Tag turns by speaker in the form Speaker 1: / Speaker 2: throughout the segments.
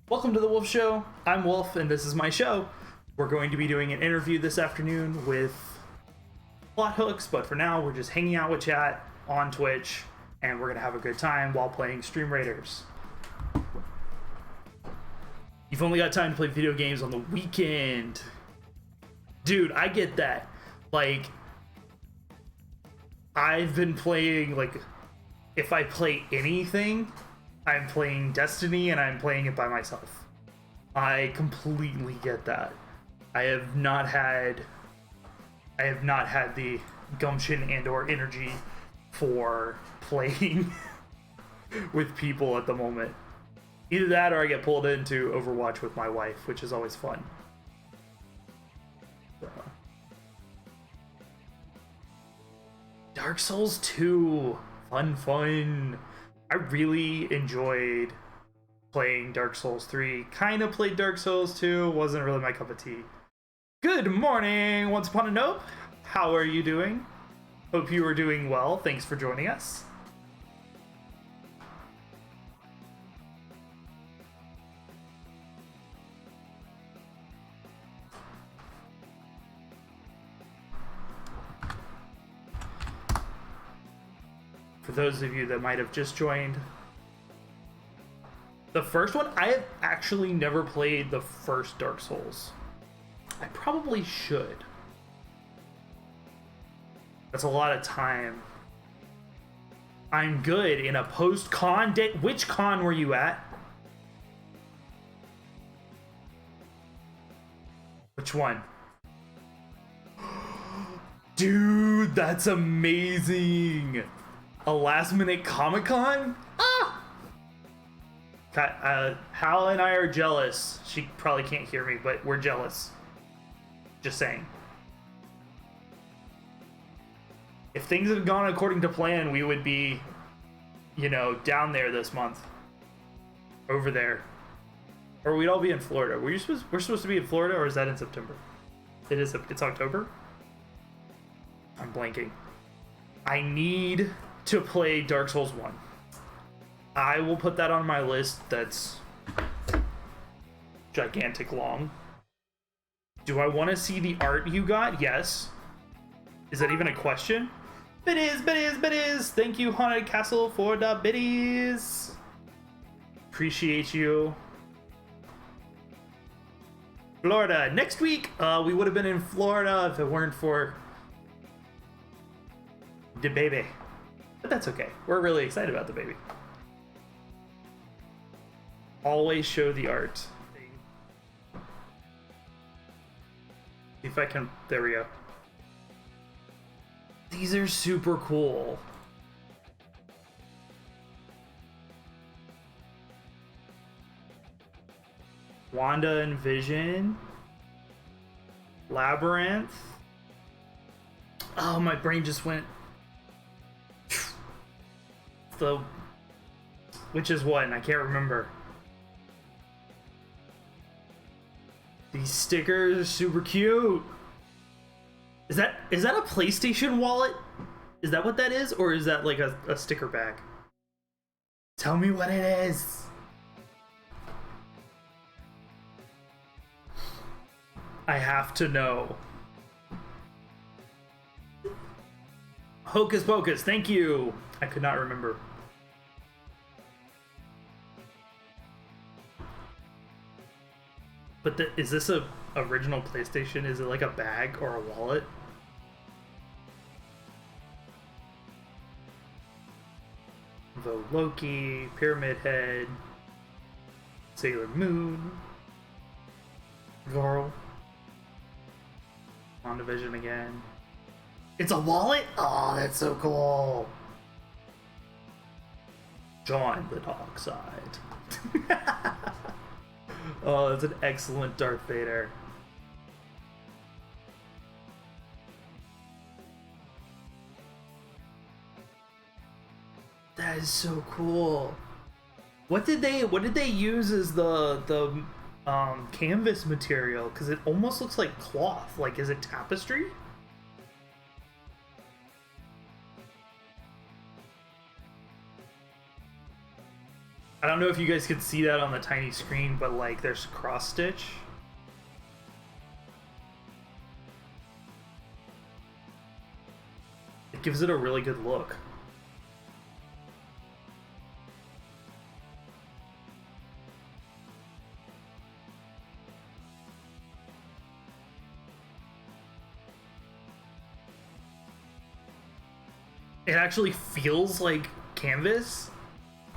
Speaker 1: Welcome to The Wolf Show. I'm Wolf, and this is my show. We're going to be doing an interview this afternoon with plot hooks, but for now, we're just hanging out with chat on Twitch, and we're going to have a good time while playing Stream Raiders. You've only got time to play video games on the weekend. Dude, I get that. Like, I've been playing, like, if I play anything, I'm playing Destiny and I'm playing it by myself. I completely get that. I have not had the gumption and or energy for playing with people at the moment. Either that or I get pulled into Overwatch with my wife, which is always fun. So. Dark Souls 2. Fun. I really enjoyed playing Dark Souls 3. Kind of played Dark Souls 2. Wasn't really my cup of tea. Good morning, OnceUponANope. How are you doing? Hope you are doing well. Thanks for joining us. For those of you that might have just joined, the first one, I have actually never played the first Dark Souls. I probably should. That's a lot of time. I'm good in a post-con day. Which con were you at? Which one? Dude, that's amazing. A last-minute Comic-Con? Ah! Hal and I are jealous. She probably can't hear me, but we're jealous. Just saying. If things had gone according to plan, we would be, you know, down there this month. Over there. Or we'd all be in Florida. We're supposed to be in Florida, or is that in September? It's October? I'm blanking. I need to play Dark Souls 1. I will put that on my list that's gigantic long. Do I want to see the art you got? Yes. Is that even a question? Biddies! Thank you, Haunted Castle, for the biddies. Appreciate you. Florida. Next week, we would have been in Florida if it weren't for the baby. But that's okay. We're really excited about the baby. Always show the art. See if I can. There we go. These are super cool. Wanda and Vision. Labyrinth. Oh, my brain just went. Which is one? I can't remember. These stickers are super cute. Is that a PlayStation wallet? Is that what that is? Or is that like a sticker bag? Tell me what it is. I have to know. Hocus Pocus, thank you. I could not remember. But is this a original PlayStation? Is it like a bag or a wallet? Vo Loki, Pyramid Head, Sailor Moon, Girl, WandaVision again. It's a wallet? Oh, that's so cool. Join the dark side. Oh, that's an excellent Darth Vader. That is so cool. What did they use as the canvas material? Because it almost looks like cloth. Like, is it tapestry? I don't know if you guys could see that on the tiny screen, but like there's cross stitch. It gives it a really good look. It actually feels like canvas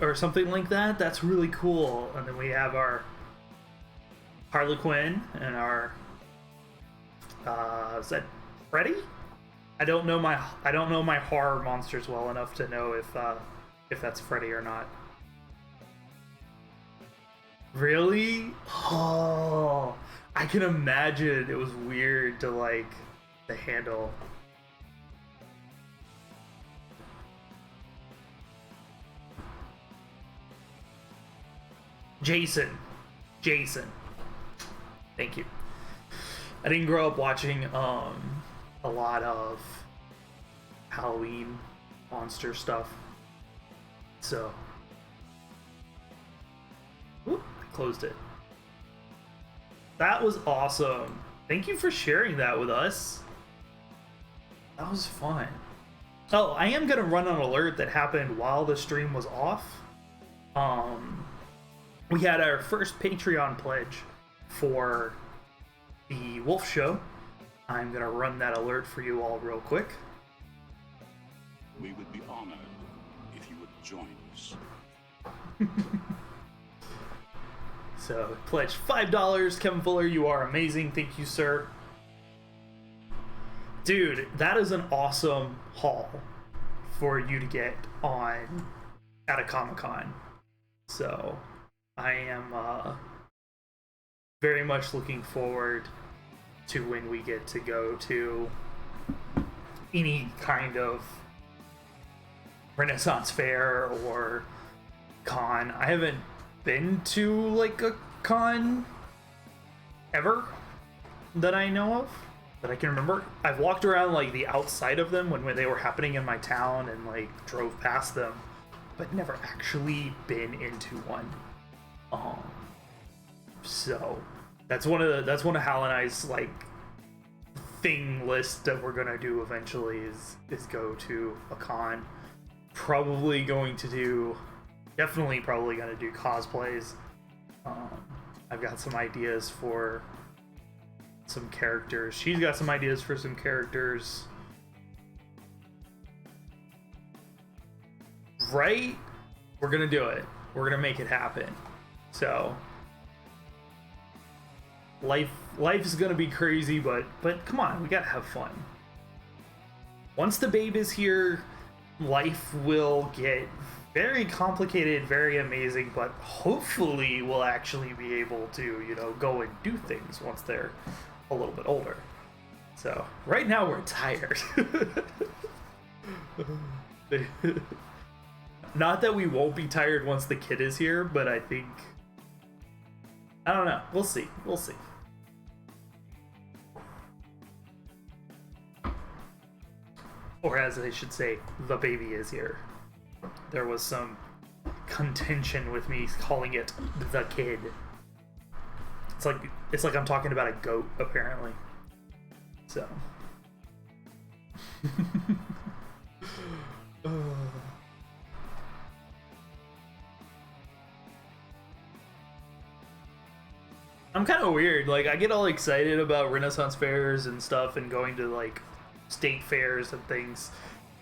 Speaker 1: or something like that. That's really cool. And then we have our Harlequin and our is that Freddy? I don't know my horror monsters well enough to know if that's Freddy or not. Really? Oh, I can imagine it was weird to like the handle. Jason. Thank you. I didn't grow up watching a lot of Halloween monster stuff. So, whoop, I closed it. That was awesome. Thank you for sharing that with us. That was fun. Oh, I am gonna run an alert that happened while the stream was off. We had our first Patreon pledge for the Wolf Show. I'm gonna run that alert for you all real quick.
Speaker 2: We would be honored if you would join us.
Speaker 1: So, pledge $5. Kevin Fuller, you are amazing. Thank you, sir. Dude, that is an awesome haul for you to get on at a Comic-Con. So, I am very much looking forward to when we get to go to any kind of Renaissance fair or con. I haven't been to like a con ever that I know of, that I can remember. I've walked around like the outside of them when they were happening in my town and like drove past them, but never actually been into one. So that's one of Hal and I's like thing list that we're gonna do eventually is go to a con. Definitely gonna do cosplays. I've got some ideas for some characters. She's got some ideas for some characters. Right? We're gonna do it. We're gonna make it happen. So life is gonna be crazy, but come on, we gotta have fun. Once the babe is here, life will get very complicated, very amazing, but hopefully we'll actually be able to, go and do things once they're a little bit older. So right now we're tired. Not that we won't be tired once the kid is here, but I don't know. We'll see. Or as they should say, the baby is here. There was some contention with me calling it the kid. It's like I'm talking about a goat, apparently. So. I'm kind of weird. Like, I get all excited about Renaissance fairs and stuff and going to, like, state fairs and things.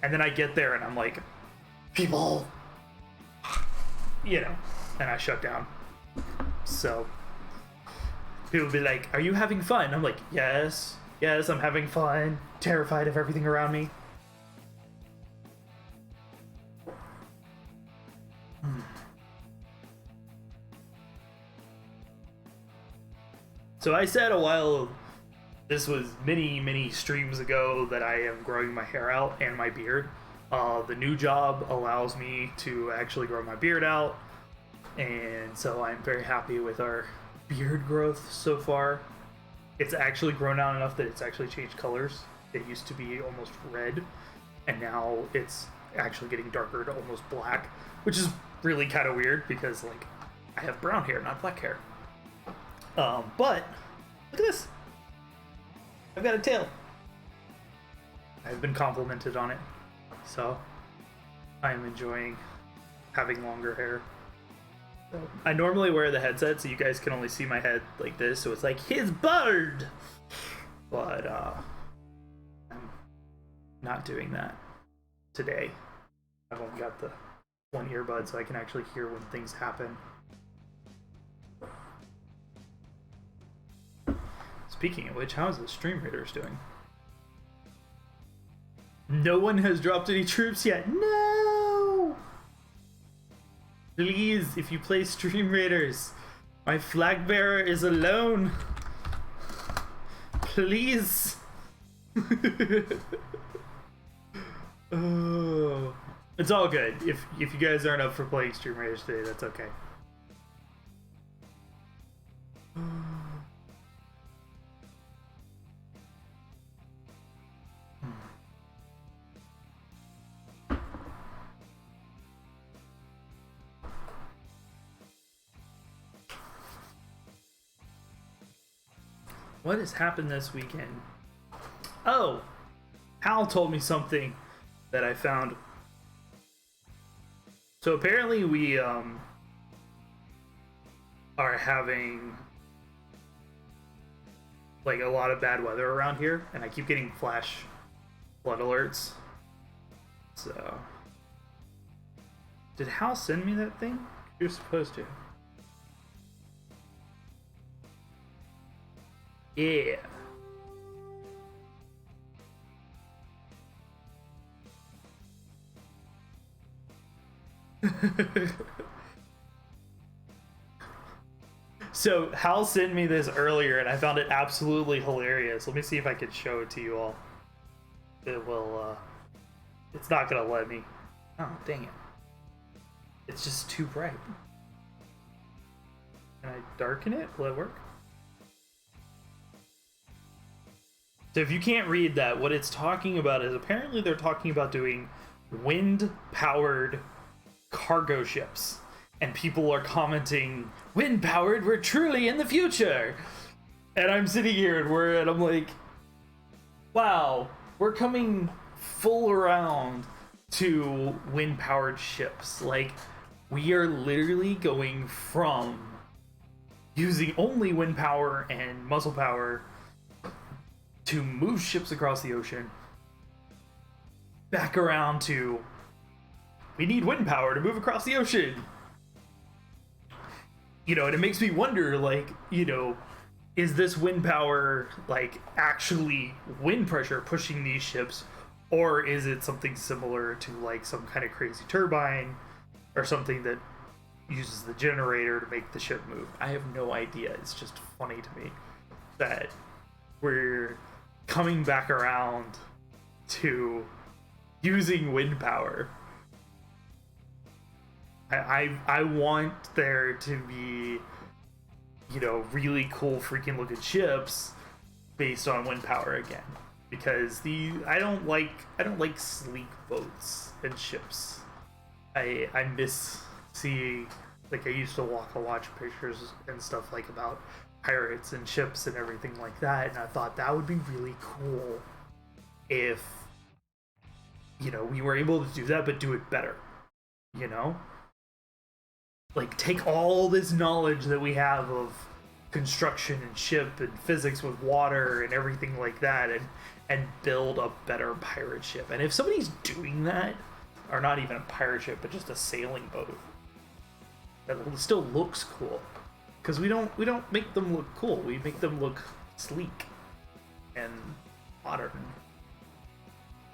Speaker 1: And then I get there and I'm like, people you know, and I shut down. So people would be like, "Are you having fun?" I'm like, "Yes, yes, I'm having fun." Terrified of everything around me. So I said a while, this was many streams ago, that I am growing my hair out and my beard. The new job allows me to actually grow my beard out, and so I'm very happy with our beard growth so far. It's actually grown out enough that it's actually changed colors. It used to be almost red, and now it's actually getting darker to almost black, which is really kind of weird because, like, I have brown hair, not black hair. But look at this. I've got a tail. I've been complimented on it, so I'm enjoying having longer hair. So I normally wear the headset, so you guys can only see my head like this, so it's like his bird. But I'm not doing that today. I've only got the one earbud, so I can actually hear when things happen. Speaking of which, how is the Stream Raiders doing? No one has dropped any troops yet. No! Please, if you play Stream Raiders, my flag bearer is alone. Please. Oh, it's all good. If you guys aren't up for playing Stream Raiders today, that's okay. What has happened this weekend? Oh, Hal told me something that I found. So apparently we are having like a lot of bad weather around here, and I keep getting flash flood alerts. So did Hal send me that thing? You're supposed to. Yeah. So Hal sent me this earlier and I found it absolutely hilarious. Let me see if I can show it to you all. It will it's not gonna let me. Oh, dang it. It's just too bright. Can I darken it? Will it work? So if you can't read that, what it's talking about is apparently they're talking about doing wind-powered cargo ships. And people are commenting, wind-powered, we're truly in the future! And I'm sitting here and I'm like, wow, we're coming full around to wind-powered ships. Like, we are literally going from using only wind power and muscle power to move ships across the ocean, back around to we need wind power to move across the ocean. You know, and it makes me wonder, like, you know, is this wind power like actually wind pressure pushing these ships, or is it something similar to like some kind of crazy turbine or something that uses the generator to make the ship move? I have no idea. It's just funny to me that we're coming back around to using wind power. I want there to be, you know, really cool freaking looking ships based on wind power again, because I don't like sleek boats and ships. I miss seeing, like, I used to watch pictures and stuff like about pirates and ships and everything like that, and I thought that would be really cool if, you know, we were able to do that but do it better, you know, like take all this knowledge that we have of construction and ship and physics with water and everything like that, and build a better pirate ship. And if somebody's doing that, or not even a pirate ship but just a sailing boat, that still looks cool. Because we don't make them look cool. We make them look sleek and modern.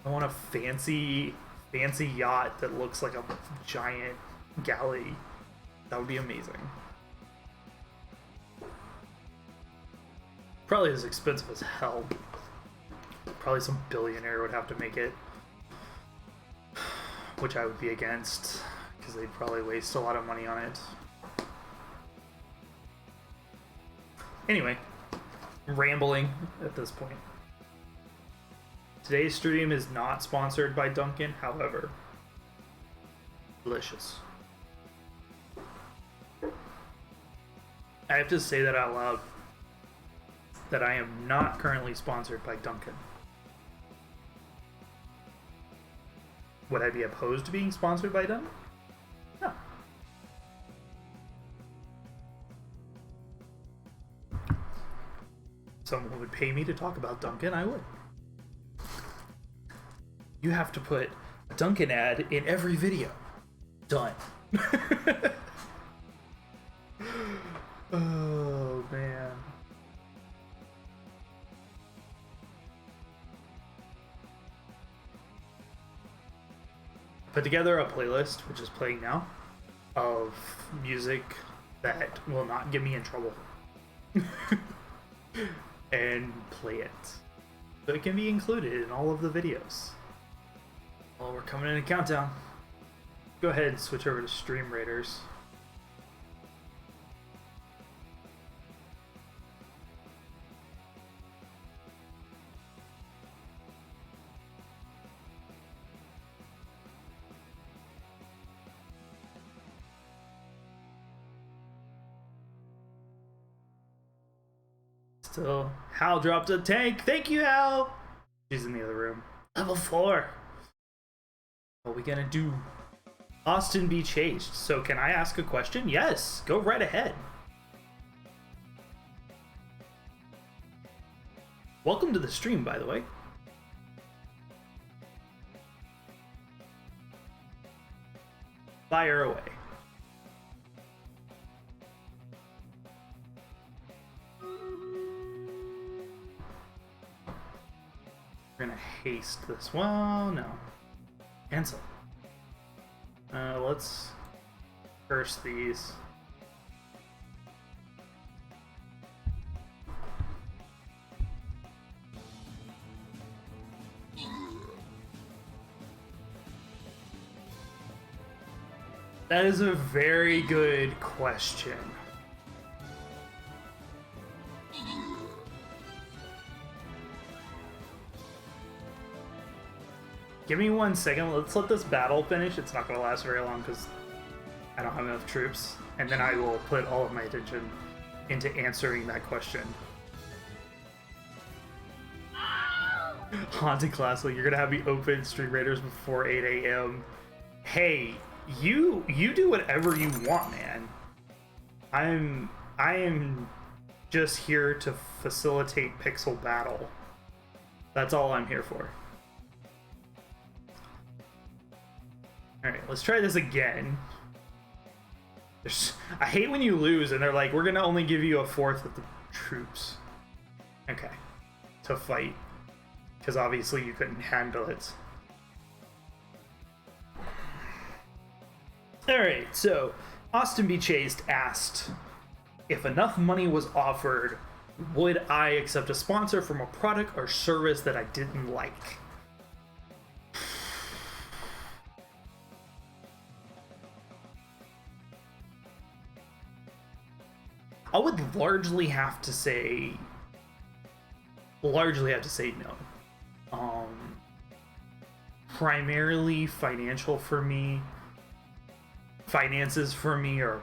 Speaker 1: I want a fancy yacht that looks like a giant galley. That would be amazing. Probably as expensive as hell. Probably some billionaire would have to make it, which I would be against because they'd probably waste a lot of money on it. Anyway, rambling at this point. Today's stream is not sponsored by Dunkin', however, delicious. I have to say that out loud, that I am not currently sponsored by Dunkin'. Would I be opposed to being sponsored by them? No. Someone would pay me to talk about Dunkin', I would. You have to put a Dunkin' ad in every video. Done. Oh, man. Put together a playlist, which is playing now, of music that will not get me in trouble. And play it. So it can be included in all of the videos. Well, we're coming in a countdown. Go ahead and switch over to Stream Raiders. Still, Hal dropped a tank. Thank you, Hal. She's in the other room. Level 4. What are we gonna do? Austin be chased. So can I ask a question? Yes, go right ahead. Welcome to the stream, by the way. Fire away. We're gonna haste this. Well, no. Cancel. Let's curse these. That is a very good question. Give me 1 second. Let's let this battle finish. It's not going to last very long because I don't have enough troops. And then I will put all of my attention into answering that question. Haunted Classic, you're going to have me open Stream Raiders before 8 a.m. Hey, you do whatever you want, man. I am just here to facilitate pixel battle. That's all I'm here for. Alright, let's try this again. I hate when you lose and they're like, we're gonna only give you 1/4 of the troops. Okay. To fight. Because obviously you couldn't handle it. Alright, so Austin B. Chased asked, if enough money was offered, would I accept a sponsor from a product or service that I didn't like? I would largely have to say no. Primarily financial for me. Finances for me are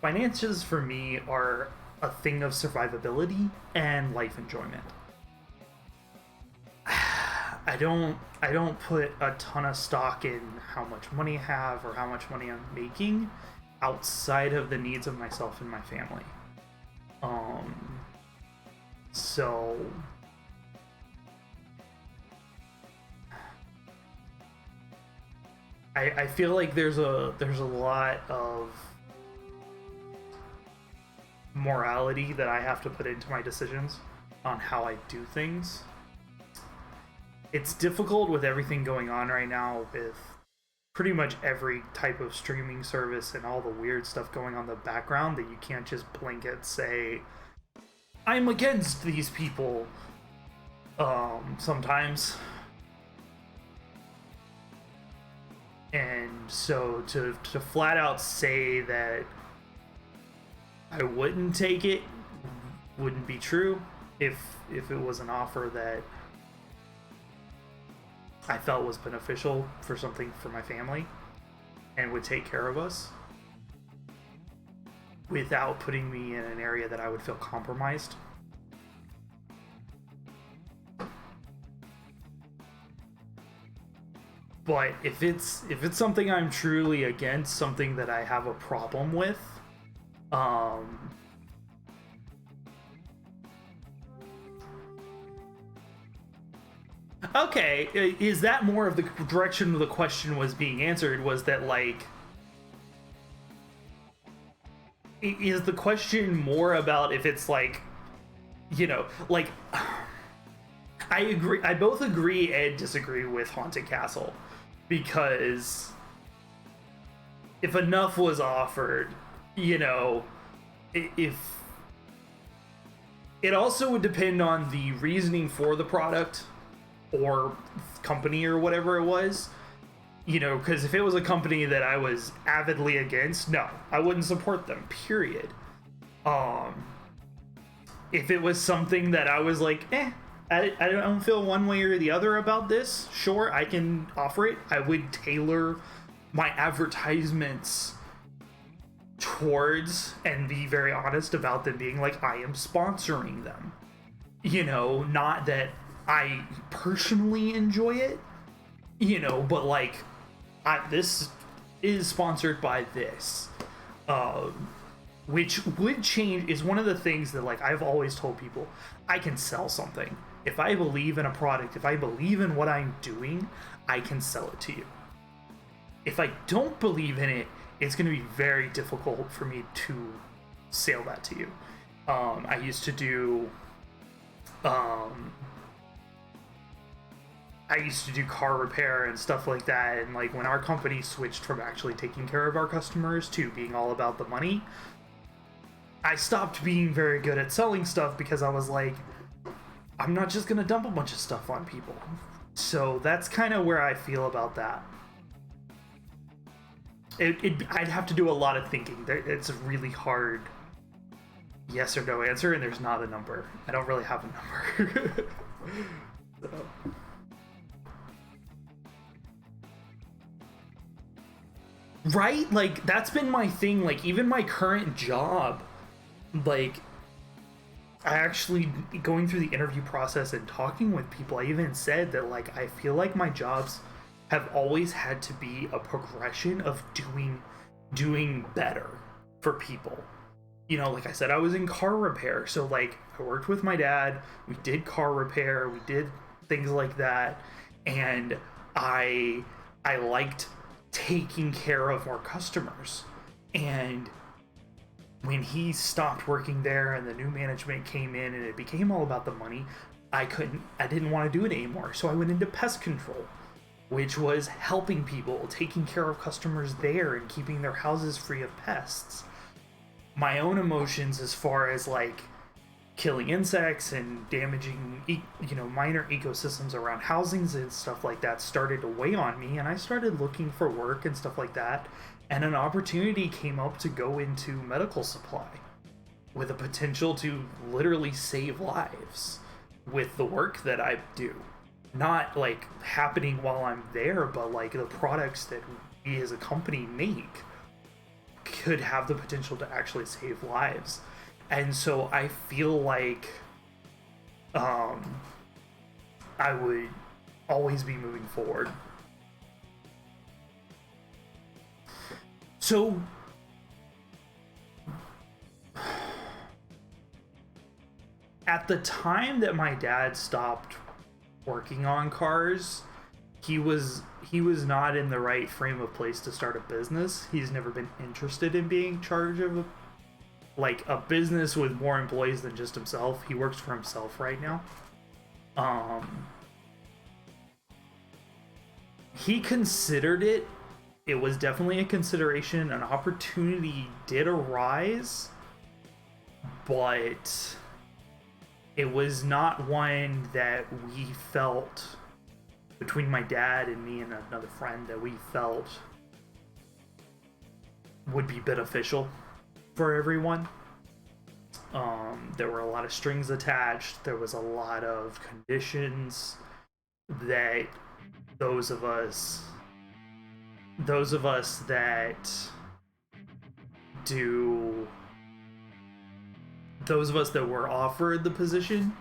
Speaker 1: Finances for me are a thing of survivability and life enjoyment. I don't put a ton of stock in how much money I have or how much money I'm making outside of the needs of myself and my family. So I feel like there's a lot of morality that I have to put into my decisions on how I do things. It's difficult with everything going on right now with pretty much every type of streaming service and all the weird stuff going on in the background, that you can't just blanket say, I'm against these people. Sometimes. And so to flat out say that I wouldn't take it wouldn't be true if it was an offer that I felt was beneficial for something for my family and would take care of us without putting me in an area that I would feel compromised. But if it's something I'm truly against, something that I have a problem with, okay, is that more of the direction the question was being answered? Was that like, is the question more about if it's like, you know, like, I agree, I both agree and disagree with Haunted Castle, because if enough was offered, you know, if it also would depend on the reasoning for the product or company or whatever it was, you know, because if it was a company that I was avidly against, no, I wouldn't support them, period. If it was something that I was like, I don't feel one way or the other about this, sure, I can offer it. I would tailor my advertisements towards and be very honest about them being like, I am sponsoring them. You know, not that I personally enjoy it, you know, but like, this is sponsored by this. Which would change, is one of the things that like I've always told people, I can sell something. If I believe in a product, if I believe in what I'm doing, I can sell it to you. If I don't believe in it, it's going to be very difficult for me to sell that to you. I used to do car repair and stuff like that, and like when our company switched from actually taking care of our customers to being all about the money, I stopped being very good at selling stuff because I was like, I'm not just gonna dump a bunch of stuff on people. So that's kind of where I feel about that. I'd have to do a lot of thinking. It's a really hard yes or no answer, and there's not a number. I don't really have a number. So. Right? Like, that's been my thing. Like, even my current job, like, I actually, going through the interview process and talking with people, I even said that, like, I feel like my jobs have always had to be a progression of doing better for people. You know, like I said, I was in car repair, so, like, I worked with my dad, we did car repair, we did things like that, and I liked taking care of our customers. And when he stopped working there and the new management came in and it became all about the money, I didn't want to do it anymore. So I went into pest control, which was helping people, taking care of customers there and keeping their houses free of pests. My own emotions as far as like killing insects and damaging, you know, minor ecosystems around housings and stuff like that started to weigh on me, and I started looking for work and stuff like that, and an opportunity came up to go into medical supply with a potential to literally save lives with the work that I do. Not like happening while I'm there, but like the products that we as a company make could have the potential to actually save lives. And so I feel like I would always be moving forward. So at the time that my dad stopped working on cars, he was not in the right frame of place to start a business. He's never been interested in being in charge of a business with more employees than just himself. He works for himself right now. He considered it. It was definitely a consideration. An opportunity did arise, but it was not one that we felt, between my dad and me and another friend, that we felt would be beneficial for everyone. There were a lot of strings attached. There was a lot of conditions that those of us that were offered the position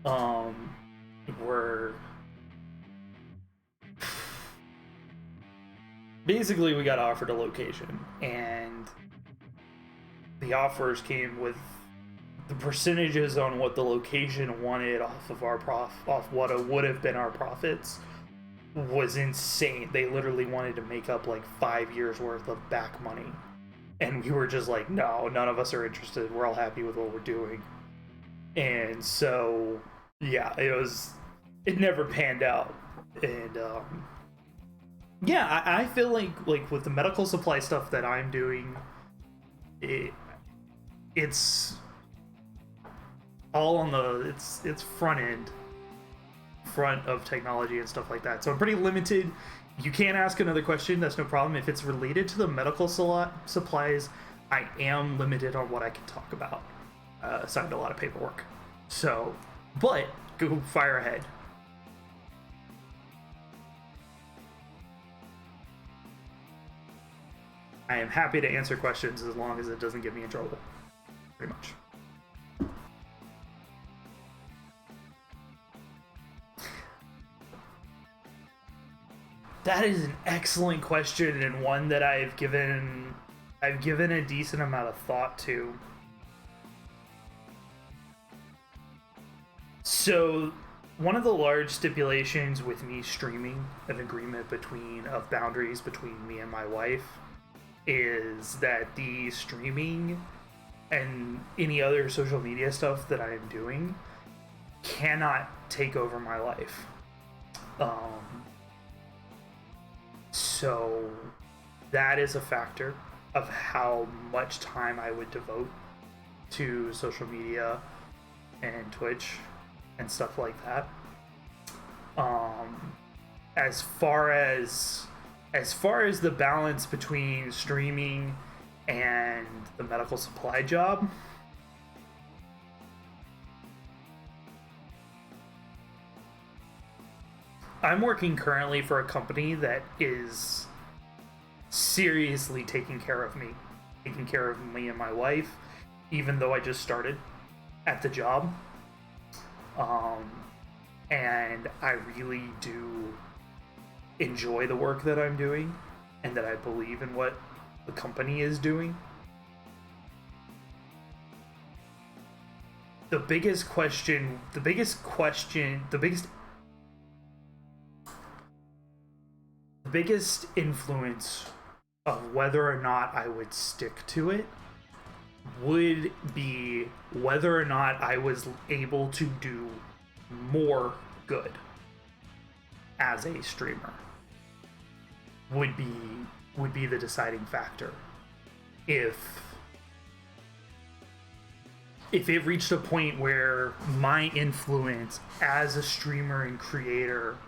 Speaker 1: were basically, we got offered a location, and the offers came with the percentages on what the location wanted off of off what would have been our profits was insane. They literally wanted to make up like 5 years worth of back money, and we were just like, no, none of us are interested. We're all happy with what we're doing. And so yeah, it never panned out. And yeah, I feel like with the medical supply stuff that I'm doing, it's all on it's front of technology and stuff like that. So I'm pretty limited. You can ask another question, that's no problem. If it's related to the medical supplies, I am limited on what I can talk about. Signed a lot of paperwork. So, but go fire ahead. I am happy to answer questions as long as it doesn't get me in trouble. Pretty much. That is an excellent question, and one that I've given a decent amount of thought to. So, one of the large stipulations with me streaming, an agreement of boundaries between me and my wife, is that the streaming and any other social media stuff that I am doing cannot take over my life. So that is a factor of how much time I would devote to social media and Twitch and stuff like that. As far as the balance between streaming and the medical supply job, I'm working currently for a company that is seriously taking care of me and my wife, even though I just started at the job. And I really do enjoy the work that I'm doing, and that I believe in what the company is doing. The biggest influence of whether or not I would stick to it would be whether or not I was able to do more good as a streamer. Would be the deciding factor. If it reached a point where my influence as a streamer and creator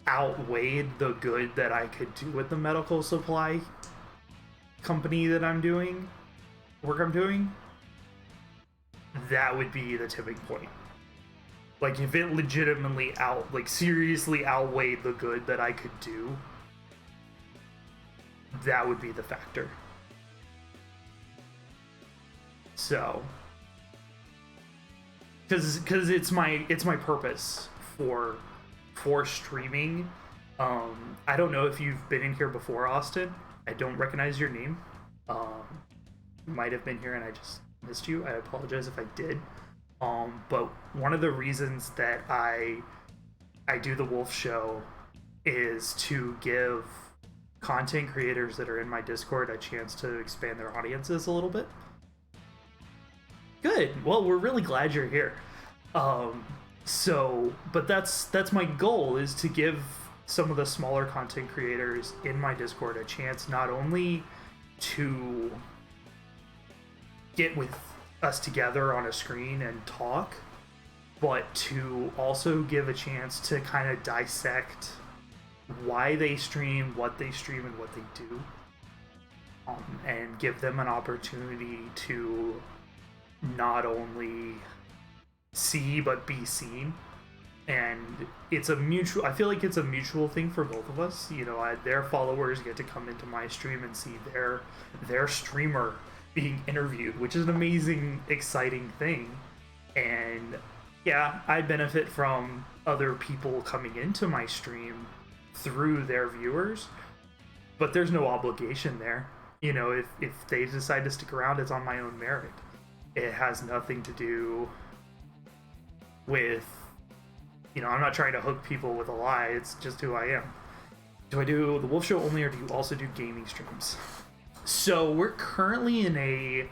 Speaker 1: outweighed the good that I could do with the medical supply company that I'm doing, that would be the tipping point. Like, if it legitimately seriously outweighed the good that I could do, that would be the factor. So, because it's my purpose for streaming. I don't know if you've been in here before, Austin. I don't recognize your name. You might have been here and I just missed you. I apologize if I did. But one of the reasons that I do the Wolf Show is to give content creators that are in my Discord a chance to expand their audiences a little bit. Good. Well, we're really glad you're here. But that's my goal, is to give some of the smaller content creators in my Discord a chance not only to get with us together on a screen and talk, but to also give a chance to kind of dissect why they stream, what they stream, and what they do, and give them an opportunity to not only see but be seen. And it's a mutual, I feel like it's a mutual thing for both of us. You know, their followers get to come into my stream and see their streamer being interviewed, which is an amazing, exciting thing. And yeah, I benefit from other people coming into my stream through their viewers, but there's no obligation there. You know, if they decide to stick around, it's on my own merit. It has nothing to do with, you know, I'm not trying to hook people with a lie. It's just who I am. Do I do the Wolf Show only, or do you also do gaming streams? So we're currently in a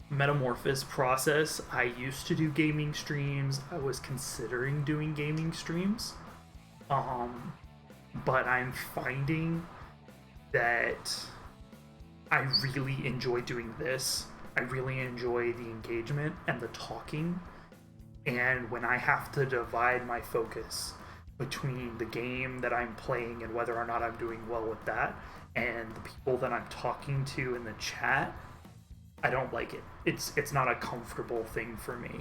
Speaker 1: metamorphosis process. I used to do gaming streams. I was considering doing gaming streams. But I'm finding that I really enjoy doing this. I really enjoy the engagement and the talking. And when I have to divide my focus between the game that I'm playing and whether or not I'm doing well with that, and the people that I'm talking to in the chat, I don't like it. It's not a comfortable thing for me.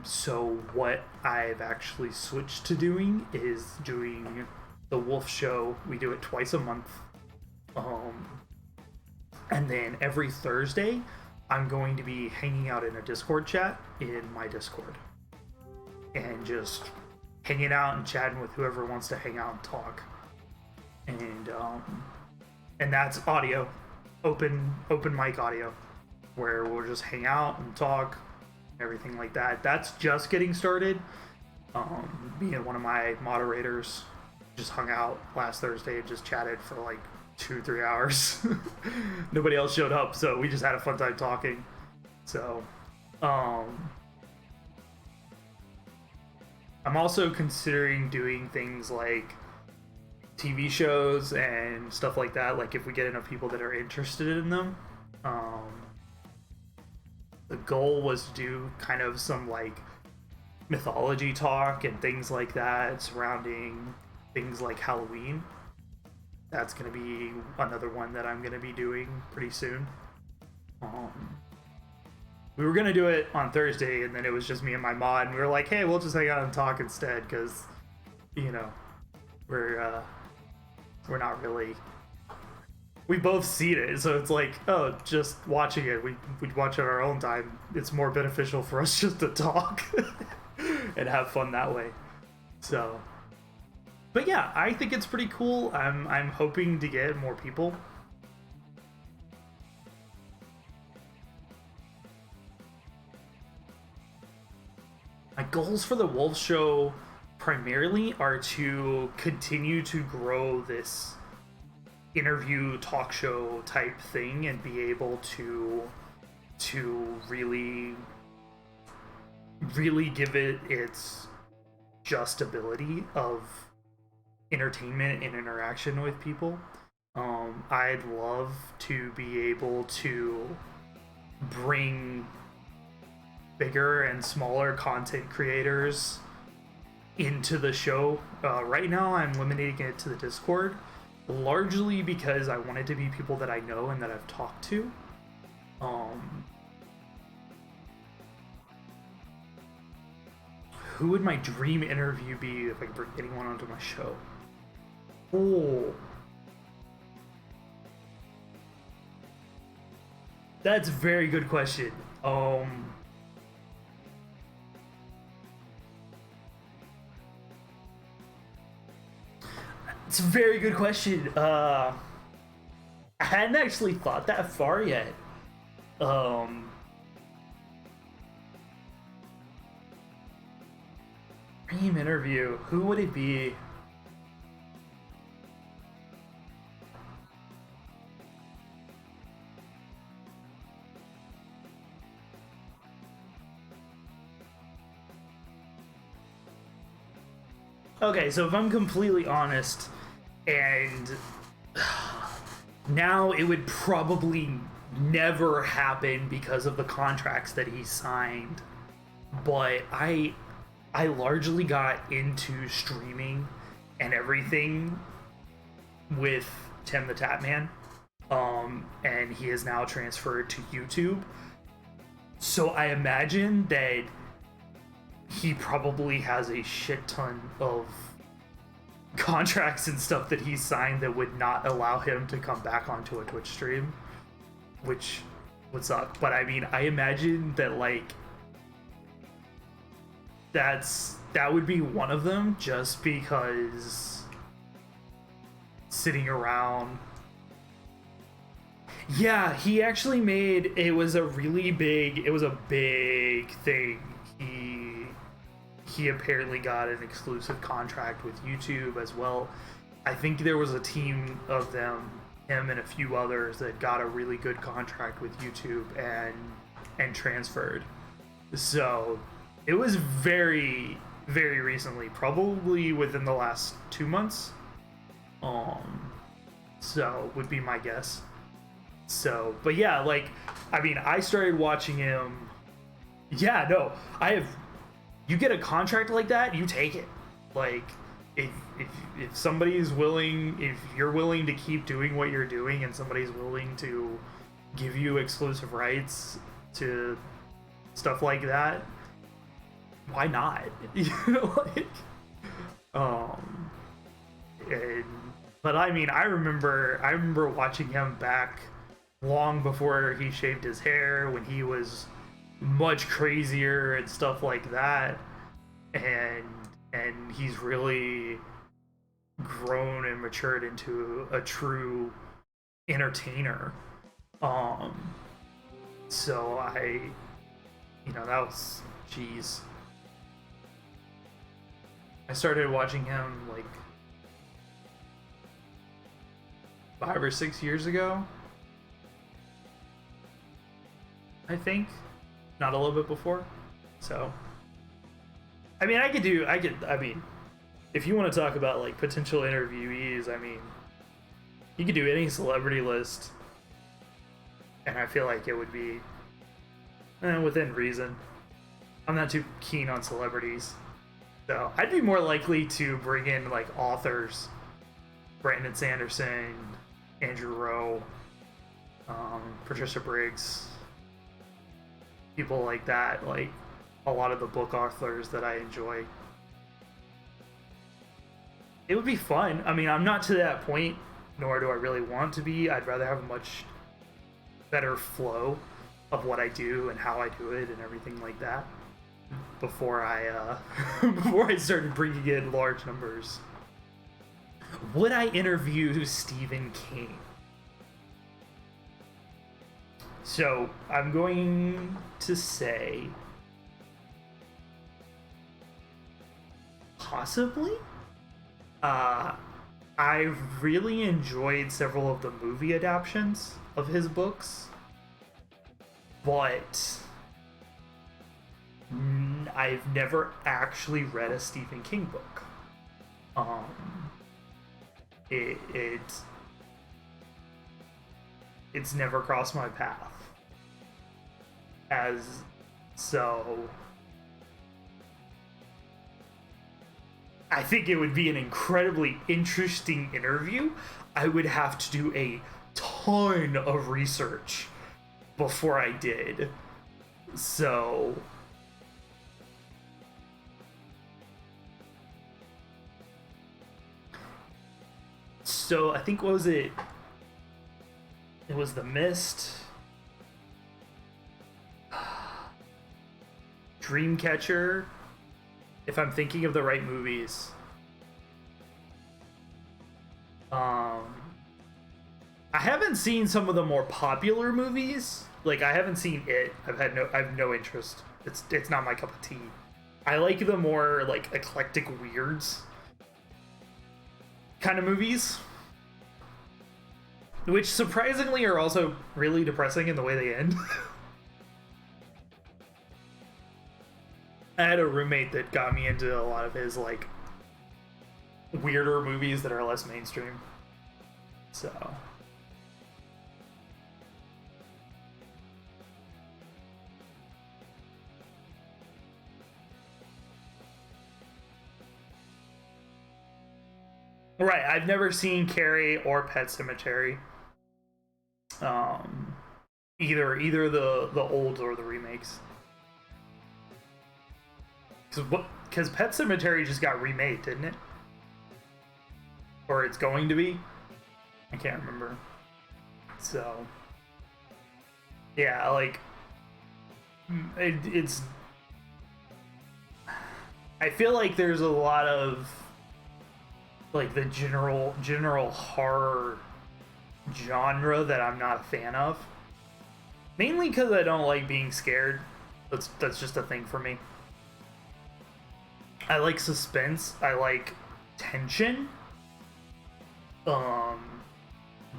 Speaker 1: So what I've actually switched to doing is doing the Wolf Show. We do it twice a month. And then every Thursday, I'm going to be hanging out in a Discord chat in my Discord. And just hanging out and chatting with whoever wants to hang out and talk. And that's audio, open mic audio, where we'll just hang out and talk, everything like that. That's just getting started. Being one of my moderators, just hung out last Thursday and just chatted for like 2-3 hours. Nobody else showed up, so we just had a fun time talking. So I'm also considering doing things like TV shows and stuff like that, like if we get enough people that are interested in them. The goal was to do kind of some like mythology talk and things like that surrounding things like Halloween. That's going to be another one that I'm going to be doing pretty soon. We were going to do it on Thursday, and then it was just me and my mod, and we were like, hey, we'll just hang out and talk instead, because, you know, we're not really... We both seen it, so it's like, oh, just watching it, we'd watch it on our own time. It's more beneficial for us just to talk and have fun that way. So... But yeah, I think it's pretty cool. I'm hoping to get more people. My goals for the Wolf Show primarily are to continue to grow this interview talk show type thing and be able to really give it its just ability of entertainment and interaction with people. I'd love to be able to bring bigger and smaller content creators into the show. Right now I'm limiting it to the Discord, largely because I want it to be people that I know and that I've talked to. Who would my dream interview be if I could bring anyone onto my show? Oh, that's a very good question. It's a very good question. I hadn't actually thought that far yet. Dream interview. Who would it be? Okay, so if I'm completely honest, and now it would probably never happen because of the contracts that he signed, but I largely got into streaming and everything with Tim the Tatman, and he is now transferred to YouTube. So I imagine that he probably has a shit ton of contracts and stuff that he signed that would not allow him to come back onto a Twitch stream, which would suck. But I mean, I imagine that like that would be one of them, just because sitting around. Yeah, he actually made, it was a big thing. He apparently got an exclusive contract with YouTube as well. I think there was a team of them, him and a few others, that got a really good contract with YouTube and transferred. So it was very, very recently, probably within the last 2 months. So would be my guess. So, but yeah, like, I mean, I started watching him. Yeah, no, you get a contract like that, you take it. Like, if somebody's willing, if you're willing to keep doing what you're doing, and somebody's willing to give you exclusive rights to stuff like that, why not? You know, like, but I mean, I remember watching him back long before he shaved his hair, when he was much crazier and stuff like that, and he's really grown and matured into a true entertainer. So that was, jeez, I started watching him like 5 or 6 years ago, I think. Not a little bit before. So I mean, if you want to talk about like potential interviewees, I mean, you could do any celebrity list, and I feel like it would be within reason. I'm not too keen on celebrities, so I'd be more likely to bring in like authors, Brandon Sanderson, Andrew Rowe, Patricia Briggs, people like that, like a lot of the book authors that I enjoy. It would be fun. I mean, I'm not to that point, nor do I really want to be. I'd rather have a much better flow of what I do and how I do it and everything like that before I before I started bringing in large numbers. Would I interview Stephen King? So I'm going to say possibly. I've really enjoyed several of the movie adaptations of his books, but I've never actually read a Stephen King book. It's never crossed my path. So I think it would be an incredibly interesting interview. I would have to do a ton of research before I did. So I think, what was it? It was The Mist, Dreamcatcher, if I'm thinking of the right movies. I haven't seen some of the more popular movies. Like, I haven't seen It. I have no interest. It's not my cup of tea. I like the more like eclectic weirds kind of movies, which surprisingly are also really depressing in the way they end. I had a roommate that got me into a lot of his like weirder movies that are less mainstream. So. Right, I've never seen Carrie or Pet Sematary. Either the old or the remakes. Because Pet Sematary just got remade, didn't it? Or it's going to be? I can't remember. So, yeah, like, it's. I feel like there's a lot of, like, the general horror genre that I'm not a fan of. Mainly because I don't like being scared. That's just a thing for me. I like suspense. I like tension.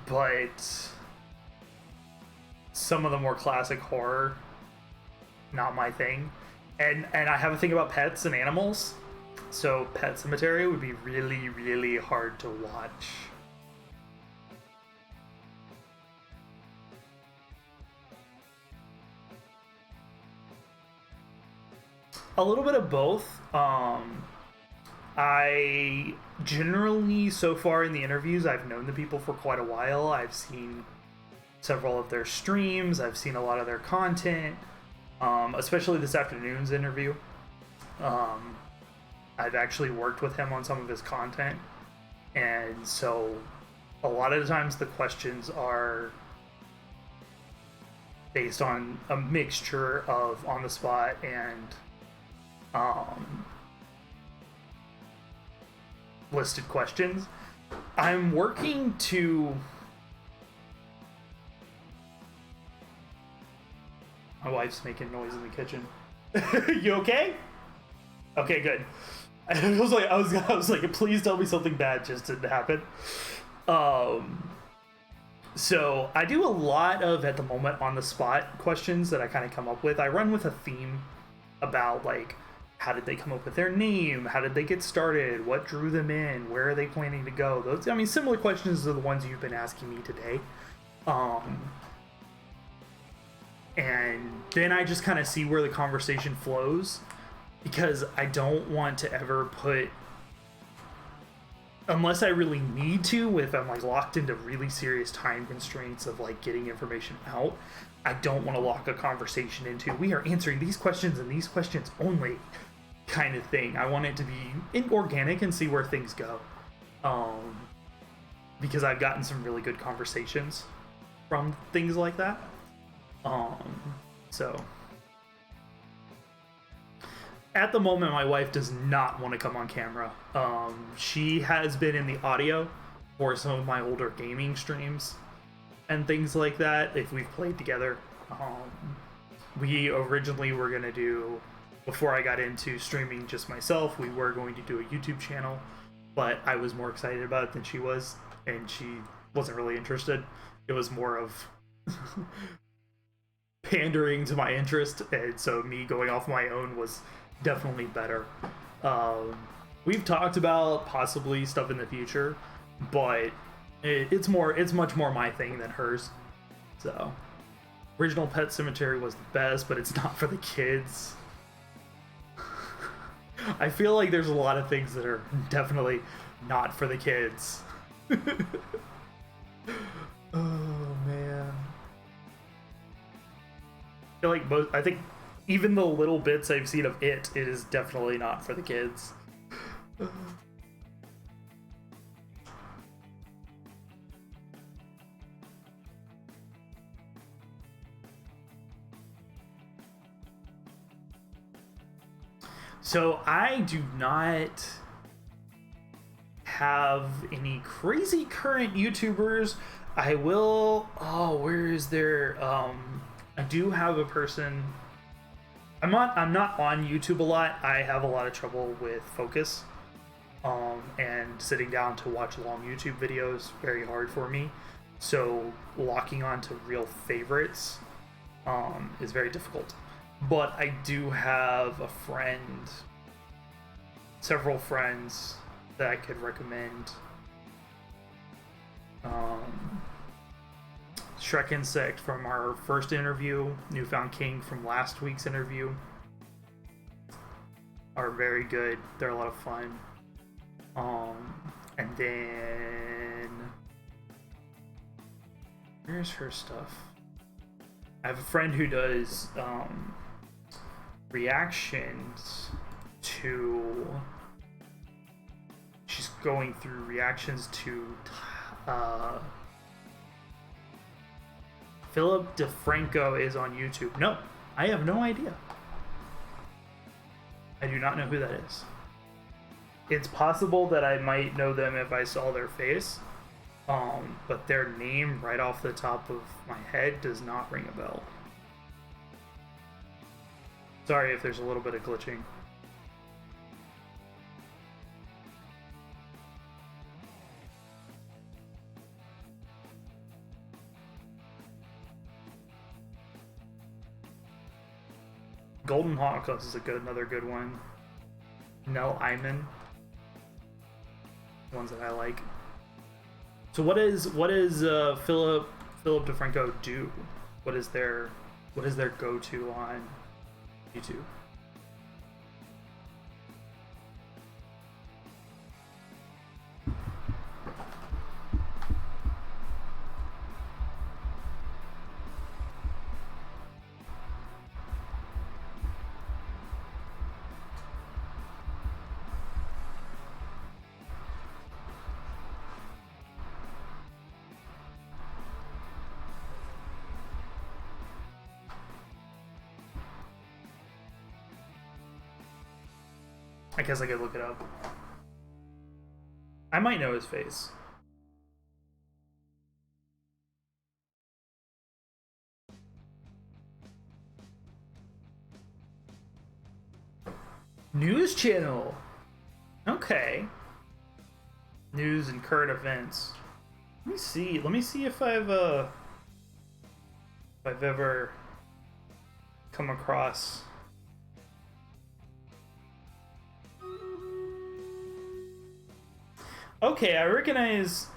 Speaker 1: But some of the more classic horror, not my thing. And I have a thing about pets and animals. So Pet Sematary would be really, really hard to watch. A little bit of both. I generally, so far in the interviews, I've known the people for quite a while. I've seen several of their streams. I've seen a lot of their content, especially this afternoon's interview. I've actually worked with him on some of his content. And so a lot of the times the questions are based on a mixture of on the spot and listed questions. I'm working to... My wife's making noise in the kitchen. You okay? Okay, good. I was like, please tell me something bad just didn't happen. So I do a lot of, at the moment, on the spot questions that I kind of come up with. I run with a theme about, like, how did they come up with their name? How did they get started? What drew them in? Where are they planning to go? Those, I mean, similar questions to the ones you've been asking me today. And then I just kind of see where the conversation flows, because I don't want to ever put, unless I really need to, if I'm like locked into really serious time constraints of like getting information out, I don't want to lock a conversation into, we are answering these questions and these questions only kind of thing. I want it to be organic and see where things go. Because I've gotten some really good conversations from things like that. So at the moment, my wife does not want to come on camera. She has been in the audio for some of my older gaming streams and things like that, if we've played together. We originally were going to do, before I got into streaming just myself, we were going to do a YouTube channel, but I was more excited about it than she was, and she wasn't really interested. It was more of pandering to my interest, and so me going off my own was definitely better. We've talked about possibly stuff in the future, but it's much more my thing than hers. So original Pet Sematary was the best, but it's not for the kids. I feel like there's a lot of things that are definitely not for the kids. Oh man, I think even the little bits I've seen of it is definitely not for the kids. So I do not have any crazy current YouTubers. I will... Oh, where is there... I do have a person... I'm not on YouTube a lot. I have a lot of trouble with focus. And sitting down to watch long YouTube videos, very hard for me. So locking on to real favorites is very difficult. But I do have a friend, several friends, that I could recommend. Shrek Insect from our first interview, Newfound King from last week's interview are very good. They're a lot of fun. And then where's her stuff? I have a friend who does reactions to. She's going through reactions to Philip DeFranco is on YouTube. No, I have no idea. I do not know who that is. It's possible that I might know them if I saw their face, but their name right off the top of my head does not ring a bell. Sorry if there's a little bit of glitching. Golden Holocaust is another good one. Nell Iman, ones that I like. So what is Philip DeFranco do? What is their go-to on YouTube? I guess I could look it up. I might know his face. News channel. Okay. News and current events. Let me see. Let me see if I've ever come across. Okay, I recognize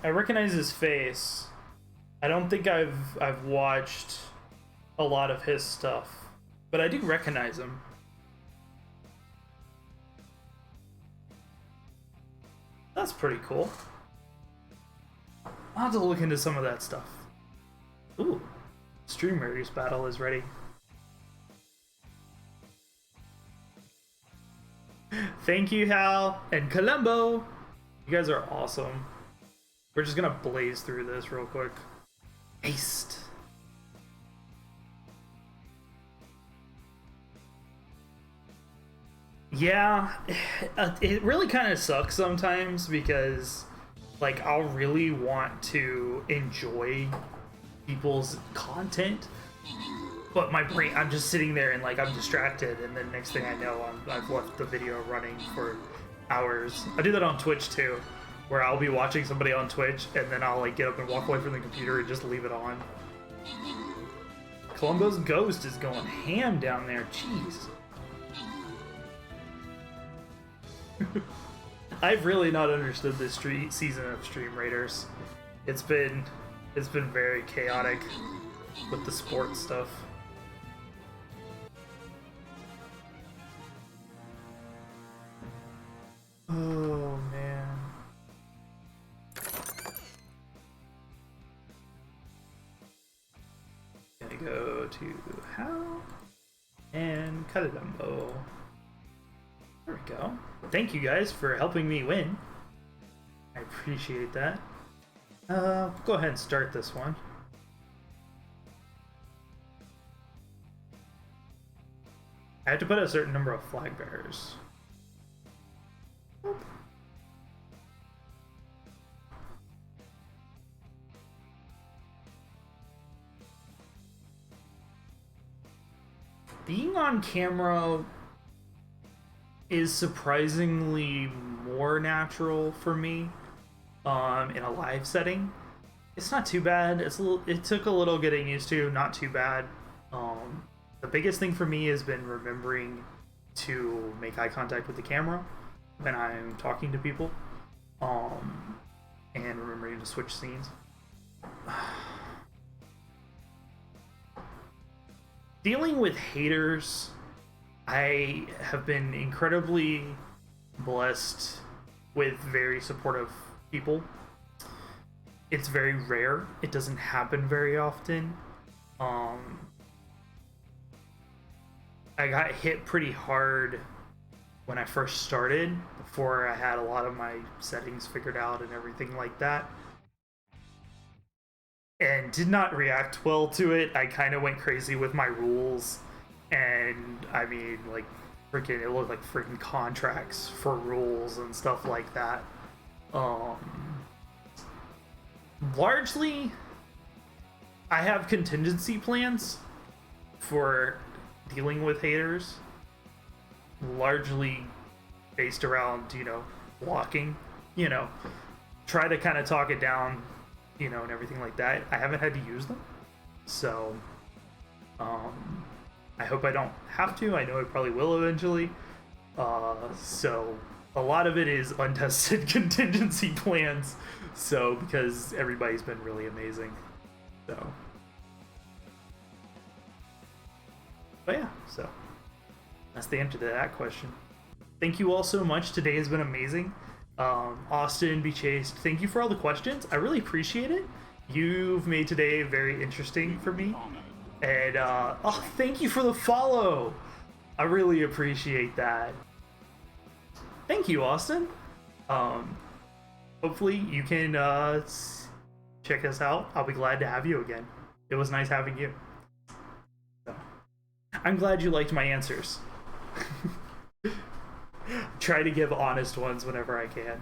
Speaker 1: his face. I don't think I've watched a lot of his stuff, but I do recognize him. That's pretty cool. I'll have to look into some of that stuff. Ooh, Stream Raiders battle is ready. Thank you, Hal and Columbo. You guys are awesome. We're just gonna blaze through this real quick. Aced. Yeah, it really kind of sucks sometimes because, like, I'll really want to enjoy people's content, but my brain, I'm just sitting there and, like, I'm distracted, and then next thing I know, I've left the video running for hours. I do that on Twitch too, where I'll be watching somebody on Twitch and then I'll like get up and walk away from the computer and just leave it on. Columbo's Ghost is going ham down there. Jeez. I've really not understood this season of Stream Raiders. It's been very chaotic with the sports stuff. Oh man. Gonna go to Hal and cut it Dumbo. There we go. Thank you guys for helping me win. I appreciate that. Go ahead and start this one. I have to put a certain number of flag bearers. Being on camera is surprisingly more natural for me in a live setting. It's not too bad. It took a little getting used to, not too bad. The biggest thing for me has been remembering to make eye contact with the camera when I'm talking to people. And remembering to switch scenes. Dealing with haters, I have been incredibly blessed with very supportive people. It's very rare. It doesn't happen very often. I got hit pretty hard when I first started, before I had a lot of my settings figured out and everything like that. And did not react well to it. I kind of went crazy with my rules. And I mean, like, freaking, it looked like freaking contracts for rules and stuff like that. Largely, I have contingency plans for dealing with haters, largely based around, you know, blocking, you know, try to kind of talk it down, you know, and everything like that. I haven't had to use them, so I hope I don't have to. I know I probably will eventually. So a lot of it is untested contingency plans, so because everybody's been really amazing. So but yeah, so that's the answer to that question. Thank you all so much. Today has been amazing. Austin, Be Chased, thank you for all the questions. I really appreciate it. You've made today very interesting for me. And oh, thank you for the follow. I really appreciate that. Thank you, Austin. Hopefully you can check us out. I'll be glad to have you again. It was nice having you. So, I'm glad you liked my answers. Try to give honest ones whenever I can.